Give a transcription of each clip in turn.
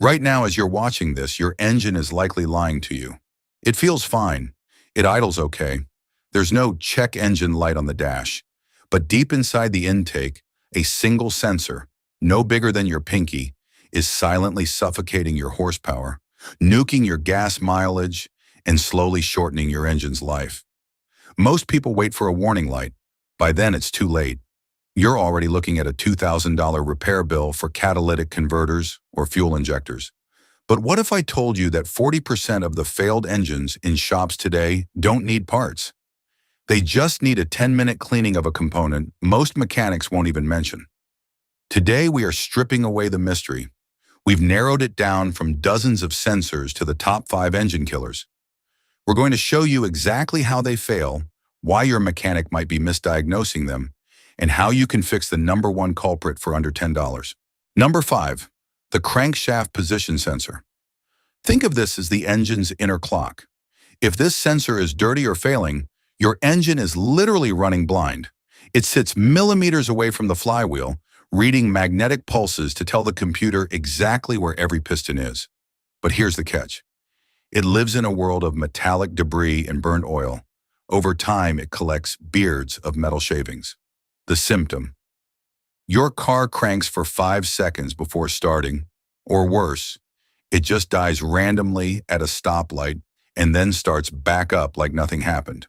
Right now, as you're watching this, your engine is likely lying to you. It feels fine. It idles okay. There's no check engine light on the dash. But deep inside the intake, a single sensor, no bigger than your pinky, is silently suffocating your horsepower, nuking your gas mileage, and slowly shortening your engine's life. Most people wait for a warning light. By then, it's too late. You're already looking at a $2,000 repair bill for catalytic converters or fuel injectors. But what if I told you that 40% of the failed engines in shops today don't need parts? They just need a 10-minute cleaning of a component most mechanics won't even mention. Today, we are stripping away the mystery. We've narrowed it down from dozens of sensors to the top 5 engine killers. We're going to show you exactly how they fail, why your mechanic might be misdiagnosing them, and how you can fix the number 1 culprit for under $10. Number 5, the crankshaft position sensor. Think of this as the engine's inner clock. If this sensor is dirty or failing, your engine is literally running blind. It sits millimeters away from the flywheel, reading magnetic pulses to tell the computer exactly where every piston is. But here's the catch. It lives in a world of metallic debris and burnt oil. Over time, it collects beards of metal shavings. The symptom. Your car cranks for 5 seconds before starting, or worse, it just dies randomly at a stoplight and then starts back up like nothing happened.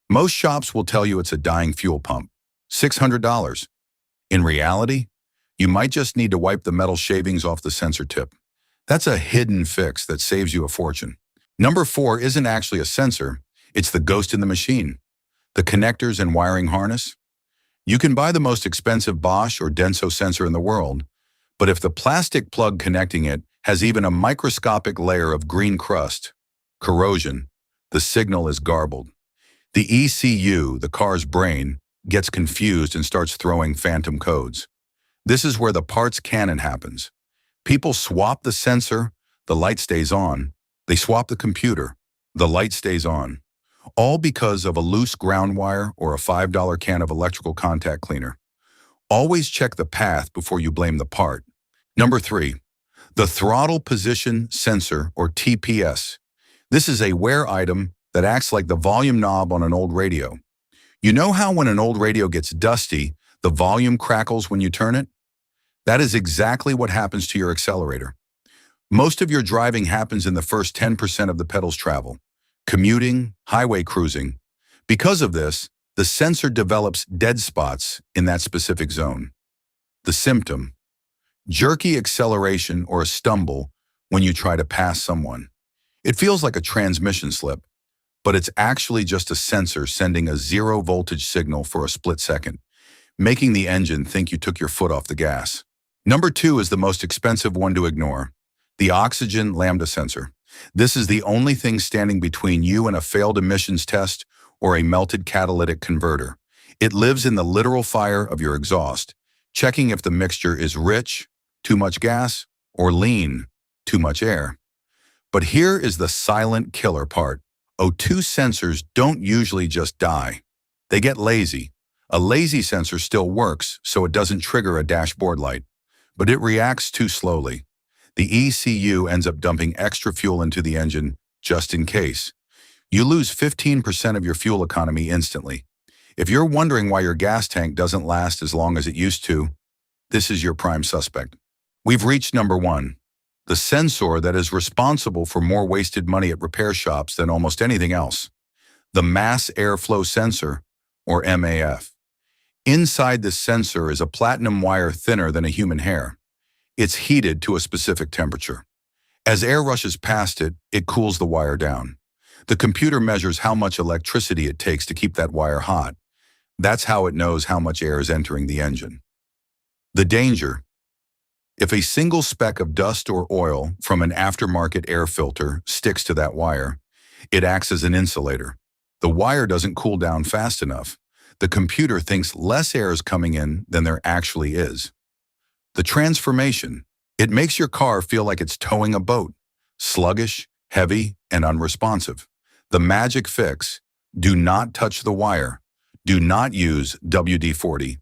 Most shops will tell you it's a dying fuel pump, $600. In reality, you might just need to wipe the metal shavings off the sensor tip. That's a hidden fix that saves you a fortune. Number 4 isn't actually a sensor, it's the ghost in the machine. The connectors and wiring harness. You can buy the most expensive Bosch or Denso sensor in the world, but if the plastic plug connecting it has even a microscopic layer of green crust, corrosion, the signal is garbled. The ECU, the car's brain, gets confused and starts throwing phantom codes. This is where the parts cannon happens. People swap the sensor, the light stays on. They swap the computer, the light stays on. All because of a loose ground wire or a $5 can of electrical contact cleaner. Always check the path before you blame the part. Number 3, the throttle position sensor, or TPS. This is a wear item that acts like the volume knob on an old radio. You know how when an old radio gets dusty, the volume crackles when you turn it? That is exactly what happens to your accelerator. Most of your driving happens in the first 10% of the pedal's travel. Commuting, highway cruising. Because of this, the sensor develops dead spots in that specific zone. The symptom: jerky acceleration or a stumble when you try to pass someone. It feels like a transmission slip, but it's actually just a sensor sending a 0 voltage signal for a split second, making the engine think you took your foot off the gas. Number 2 is the most expensive one to ignore: the oxygen lambda sensor. This is the only thing standing between you and a failed emissions test or a melted catalytic converter. It lives in the literal fire of your exhaust, checking if the mixture is rich, too much gas, or lean, too much air. But here is the silent killer part. O2 sensors don't usually just die. They get lazy. A lazy sensor still works, so it doesn't trigger a dashboard light, but it reacts too slowly. The ECU ends up dumping extra fuel into the engine just in case. You lose 15% of your fuel economy instantly. If you're wondering why your gas tank doesn't last as long as it used to, this is your prime suspect. We've reached number 1, the sensor that is responsible for more wasted money at repair shops than almost anything else: the mass airflow sensor, or MAF. Inside this sensor is a platinum wire thinner than a human hair. It's heated to a specific temperature. As air rushes past it, it cools the wire down. The computer measures how much electricity it takes to keep that wire hot. That's how it knows how much air is entering the engine. The danger: if a single speck of dust or oil from an aftermarket air filter sticks to that wire, it acts as an insulator. The wire doesn't cool down fast enough. The computer thinks less air is coming in than there actually is. The transformation: it makes your car feel like it's towing a boat, sluggish, heavy, and unresponsive. The magic fix: do not touch the wire. Do not use WD-40.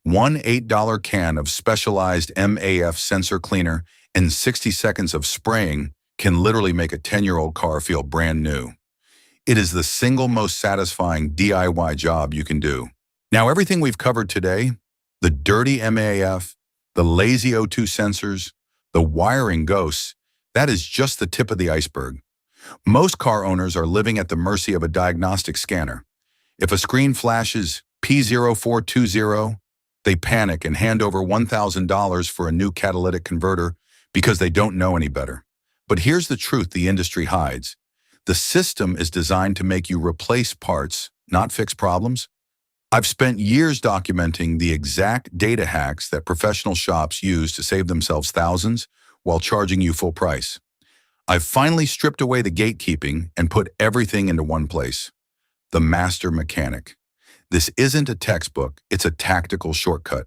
One $8 can of specialized MAF sensor cleaner and 60 seconds of spraying can literally make a 10-year-old car feel brand new. It is the single most satisfying DIY job you can do. Now, everything we've covered today, the dirty MAF, the lazy O2 sensors, the wiring ghosts, that is just the tip of the iceberg. Most car owners are living at the mercy of a diagnostic scanner. If a screen flashes P0420, they panic and hand over $1,000 for a new catalytic converter because they don't know any better. But here's the truth the industry hides. The system is designed to make you replace parts, not fix problems. I've spent years documenting the exact data hacks that professional shops use to save themselves thousands while charging you full price. I've finally stripped away the gatekeeping and put everything into one place. The master mechanic. This isn't a textbook, it's a tactical shortcut.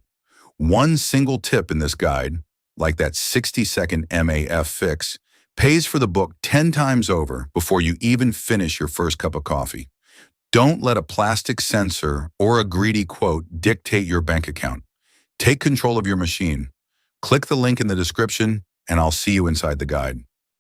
One single tip in this guide, like that 60-second MAF fix, pays for the book 10 times over before you even finish your first cup of coffee. Don't let a plastic sensor or a greedy quote dictate your bank account. Take control of your machine. Click the link in the description, and I'll see you inside the guide.